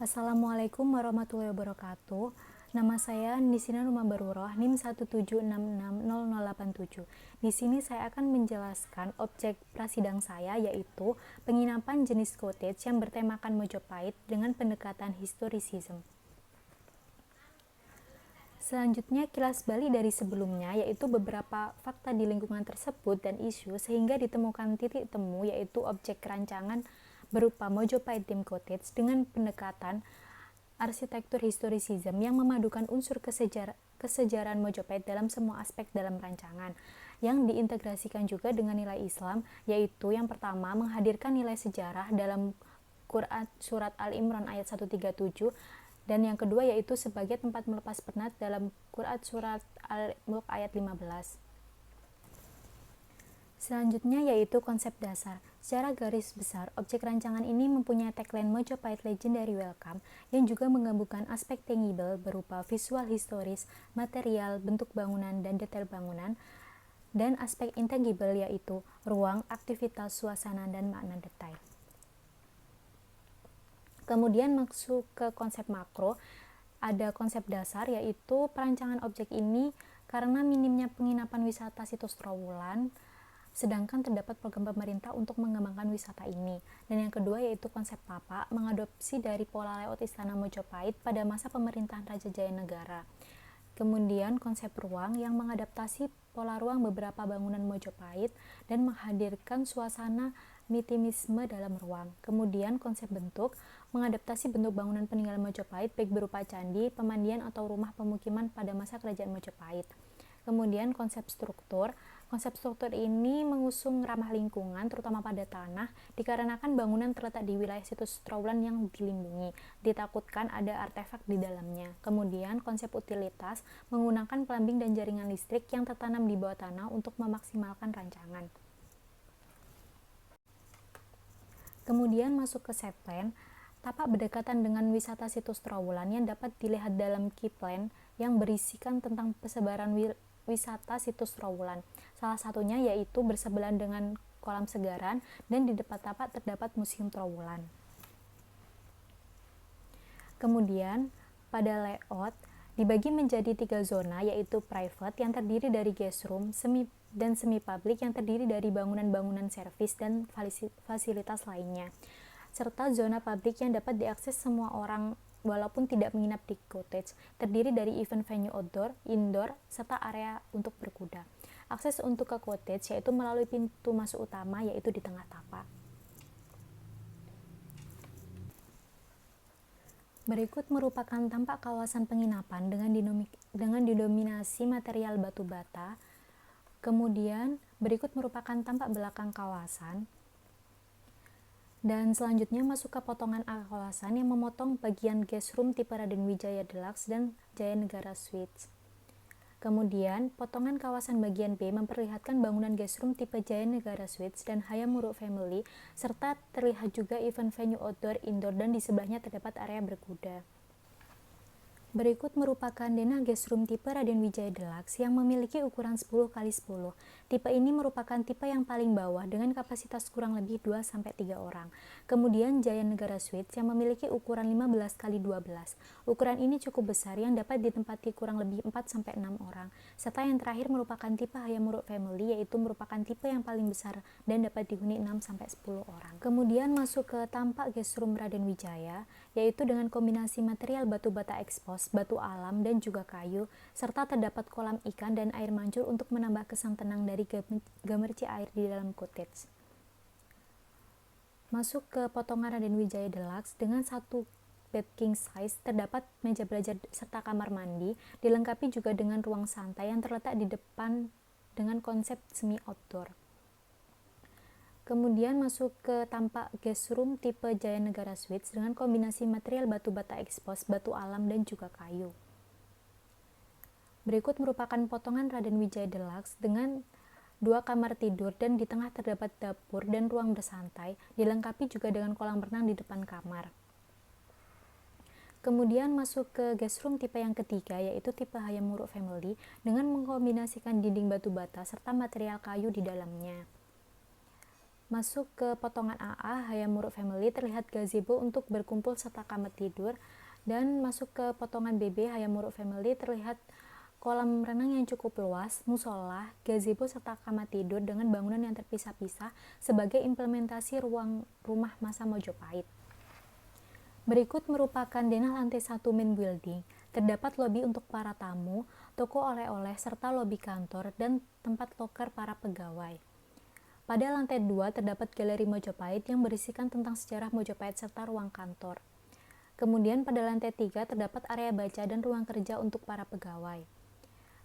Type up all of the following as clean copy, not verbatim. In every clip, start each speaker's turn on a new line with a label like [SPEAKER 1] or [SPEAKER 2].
[SPEAKER 1] Assalamualaikum warahmatullahi wabarakatuh. Nama saya Nisina Numa Baruroh, NIM 176600087. Di sini saya akan menjelaskan objek prasidang saya, yaitu penginapan jenis cottage yang bertemakan Mojopahit dengan pendekatan historisism. Selanjutnya, kilas balik dari sebelumnya, yaitu beberapa fakta di lingkungan tersebut dan isu sehingga ditemukan titik temu, yaitu objek rancangan berupa Mojopahit Theme Cottage dengan pendekatan arsitektur historisism yang memadukan unsur kesejarahan Mojopahit dalam semua aspek dalam rancangan, yang diintegrasikan juga dengan nilai Islam, yaitu yang pertama menghadirkan nilai sejarah dalam Quran Surat Al-Imran ayat 137, dan yang kedua yaitu sebagai tempat melepas penat dalam Quran Surat Al-Mulk ayat 15. Selanjutnya yaitu konsep dasar. Secara garis besar, objek rancangan ini mempunyai tagline Mojopahit Legendary Welcome yang juga menggabungkan aspek tangible berupa visual historis, material, bentuk bangunan, dan detail bangunan, dan aspek intangible yaitu ruang, aktivitas, suasana, dan makna detail. Kemudian masuk ke konsep makro, ada konsep dasar yaitu perancangan objek ini karena minimnya penginapan wisata situs Trowulan, sedangkan terdapat program pemerintah untuk mengembangkan wisata ini. Dan yang kedua yaitu konsep Papa, mengadopsi dari pola layout Istana Mojopahit pada masa pemerintahan Raja Jayanegara. Kemudian konsep ruang yang mengadaptasi pola ruang beberapa bangunan Mojopahit dan menghadirkan suasana mitimisme dalam ruang. Kemudian konsep bentuk, mengadaptasi bentuk bangunan peninggalan Mojopahit baik berupa candi, pemandian, atau rumah pemukiman pada masa kerajaan Mojopahit. Kemudian konsep struktur ini mengusung ramah lingkungan terutama pada tanah dikarenakan bangunan terletak di wilayah situs Trowulan yang dilindungi, ditakutkan ada artefak di dalamnya. Kemudian konsep utilitas menggunakan plumbing dan jaringan listrik yang tertanam di bawah tanah untuk memaksimalkan rancangan. Kemudian masuk ke set plan, tapak berdekatan dengan wisata situs Trowulan yang dapat dilihat dalam key plan yang berisikan tentang persebaran wisata situs Trowulan. Salah satunya yaitu bersebelahan dengan kolam segaran dan di depan tapak terdapat Museum Trowulan. Kemudian pada layout dibagi menjadi 3 zona yaitu private yang terdiri dari guest room, semi public yang terdiri dari bangunan-bangunan servis dan fasilitas lainnya, serta zona publik yang dapat diakses semua orang walaupun tidak menginap di cottage, terdiri dari event venue outdoor, indoor, serta area untuk berkuda. Akses untuk ke cottage yaitu melalui pintu masuk utama yaitu di tengah tapak. Berikut merupakan tampak kawasan penginapan dengan didominasi material batu bata. Kemudian berikut merupakan tampak belakang kawasan. Dan selanjutnya masuk ke potongan A kawasan yang memotong bagian guest room tipe Raden Wijaya Deluxe dan Jayanegara Suites. Kemudian, potongan kawasan bagian B memperlihatkan bangunan guest room tipe Jayanegara Suites dan Hayam Wuruk Family, serta terlihat juga event venue outdoor, indoor, dan di sebelahnya terdapat area berkuda. Berikut merupakan denah guest room tipe Raden Wijaya Deluxe yang memiliki ukuran 10x10. Tipe ini merupakan tipe yang paling bawah dengan kapasitas kurang lebih 2-3 orang. Kemudian Jayanegara Suites yang memiliki ukuran 15x12. Ukuran ini cukup besar yang dapat ditempati kurang lebih 4-6 orang. Serta yang terakhir merupakan tipe Hayam Wuruk Family, yaitu merupakan tipe yang paling besar dan dapat dihuni 6-10 orang. Kemudian masuk ke tampak guest room Raden Wijaya, yaitu dengan kombinasi material batu bata ekspos, batu alam, dan juga kayu, serta terdapat kolam ikan dan air mancur untuk menambah kesan tenang dari gemerci air di dalam cottage. Masuk ke potongan Raden Wijaya Deluxe dengan satu bed king size, terdapat meja belajar serta kamar mandi, dilengkapi juga dengan ruang santai yang terletak di depan dengan konsep semi outdoor. Kemudian masuk ke tampak guest room tipe Jayanegara Suites dengan kombinasi material batu bata ekspos, batu alam, dan juga kayu. Berikut merupakan potongan Raden Wijaya Deluxe dengan 2 kamar tidur dan di tengah terdapat dapur dan ruang bersantai, dilengkapi juga dengan kolam renang di depan kamar. Kemudian masuk ke guest room tipe yang ketiga yaitu tipe Hayam Wuruk Family dengan mengkombinasikan dinding batu bata serta material kayu di dalamnya. Masuk ke potongan AA, Hayamuruk Family, terlihat gazebo untuk berkumpul serta kamar tidur. Dan masuk ke potongan BB, Hayamuruk Family, terlihat kolam renang yang cukup luas, musola, gazebo serta kamar tidur dengan bangunan yang terpisah-pisah sebagai implementasi ruang rumah masa Mojopahit. Berikut merupakan denah lantai 1 main building. Terdapat lobi untuk para tamu, toko oleh-oleh, serta lobi kantor dan tempat loker para pegawai. Pada lantai 2 terdapat galeri Mojopahit yang berisikan tentang sejarah Mojopahit serta ruang kantor. Kemudian pada lantai 3 terdapat area baca dan ruang kerja untuk para pegawai.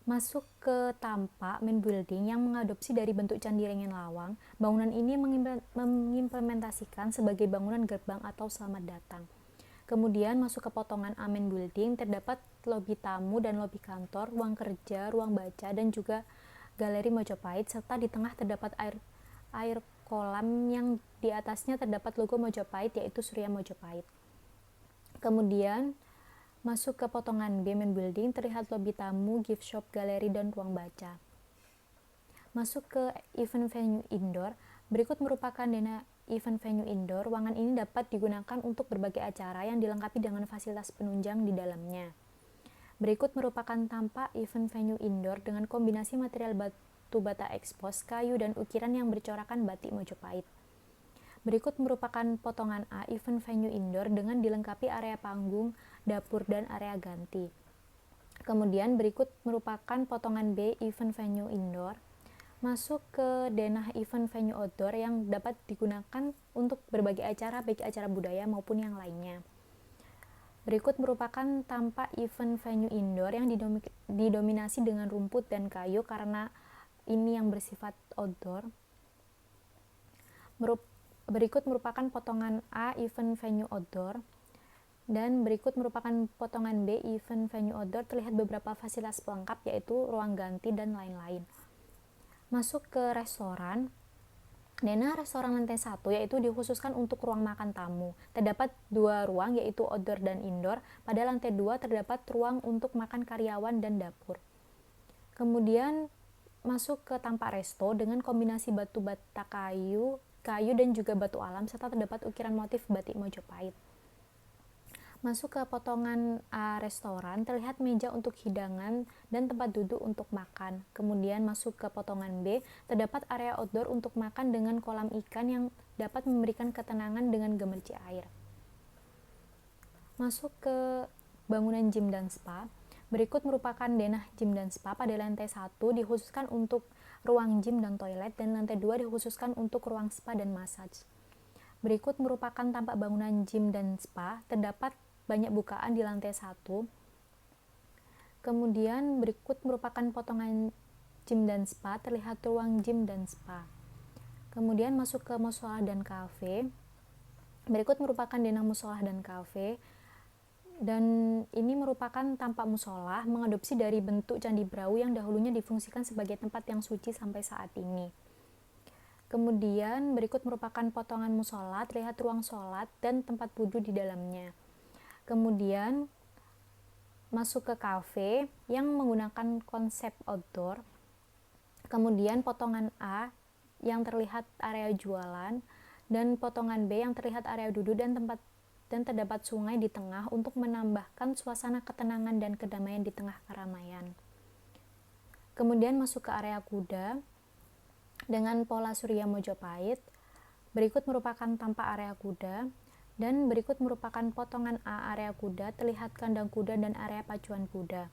[SPEAKER 1] Masuk ke tampak main building yang mengadopsi dari bentuk Candi Renggen Lawang, bangunan ini mengimplementasikan sebagai bangunan gerbang atau selamat datang. Kemudian masuk ke potongan A main building, terdapat lobi tamu dan lobi kantor, ruang kerja, ruang baca, dan juga galeri Mojopahit, serta di tengah terdapat air kolam yang di atasnya terdapat logo Mojopahit, yaitu Surya Mojopahit. Kemudian masuk ke potongan B main building, terlihat lobi tamu, gift shop, galeri, dan ruang baca. Masuk ke event venue indoor, berikut merupakan denah event venue indoor. Ruangan ini dapat digunakan untuk berbagai acara yang dilengkapi dengan fasilitas penunjang di dalamnya. Berikut merupakan tampak event venue indoor dengan kombinasi material batu bata ekspos, kayu, dan ukiran yang bercorakan batik Mojopahit. Berikut merupakan potongan A event venue indoor dengan dilengkapi area panggung, dapur, dan area ganti. Kemudian berikut merupakan potongan B event venue indoor. Masuk ke denah event venue outdoor yang dapat digunakan untuk berbagai acara, baik acara budaya maupun yang lainnya. Berikut merupakan tampak event venue indoor yang didominasi dengan rumput dan kayu karena ini yang bersifat outdoor. Berikut merupakan potongan A event venue outdoor, dan berikut merupakan potongan B event venue outdoor. Terlihat beberapa fasilitas pelengkap yaitu ruang ganti dan lain-lain. Masuk ke restoran. Denah restoran lantai 1 yaitu dikhususkan untuk ruang makan tamu. Terdapat 2 ruang yaitu outdoor dan indoor. Pada lantai 2 terdapat ruang untuk makan karyawan dan dapur. Kemudian masuk ke tampak resto dengan kombinasi batu bata kayu dan juga batu alam, serta terdapat ukiran motif batik Mojopahit. Masuk ke potongan A restoran, terlihat meja untuk hidangan dan tempat duduk untuk makan. Kemudian masuk ke potongan B, terdapat area outdoor untuk makan dengan kolam ikan yang dapat memberikan ketenangan dengan gemerci air. Masuk ke bangunan gym dan spa. Berikut merupakan denah gym dan spa. Pada lantai 1 dikhususkan untuk ruang gym dan toilet, dan lantai 2 dikhususkan untuk ruang spa dan massage. Berikut merupakan tampak bangunan gym dan spa. Terdapat banyak bukaan di lantai 1. Kemudian berikut merupakan potongan gym dan spa, terlihat ruang gym dan spa. Kemudian masuk ke musola dan kafe. Berikut merupakan denah musola dan kafe. Dan ini merupakan tampak musola mengadopsi dari bentuk Candi Brahu yang dahulunya difungsikan sebagai tempat yang suci sampai saat ini. Kemudian berikut merupakan potongan musola, terlihat ruang sholat dan tempat wudhu di dalamnya. Kemudian masuk ke kafe yang menggunakan konsep outdoor. Kemudian potongan A yang terlihat area jualan, dan potongan B yang terlihat area duduk dan terdapat sungai di tengah untuk menambahkan suasana ketenangan dan kedamaian di tengah keramaian. Kemudian masuk ke area kuda dengan pola Surya Mojopahit. Berikut merupakan tampak area kuda, dan berikut merupakan potongan A area kuda, terlihat kandang kuda dan area pacuan kuda.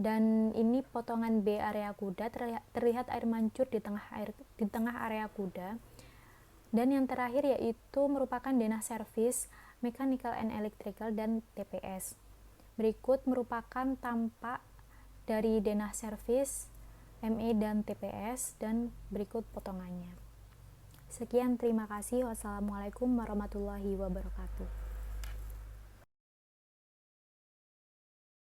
[SPEAKER 1] Dan ini potongan B area kuda, terlihat air mancur di tengah area kuda. Dan yang terakhir yaitu merupakan denah servis, mechanical and electrical, dan TPS. Berikut merupakan tampak dari denah servis, ME, dan TPS, dan berikut potongannya. Sekian, terima kasih. Wassalamualaikum warahmatullahi wabarakatuh.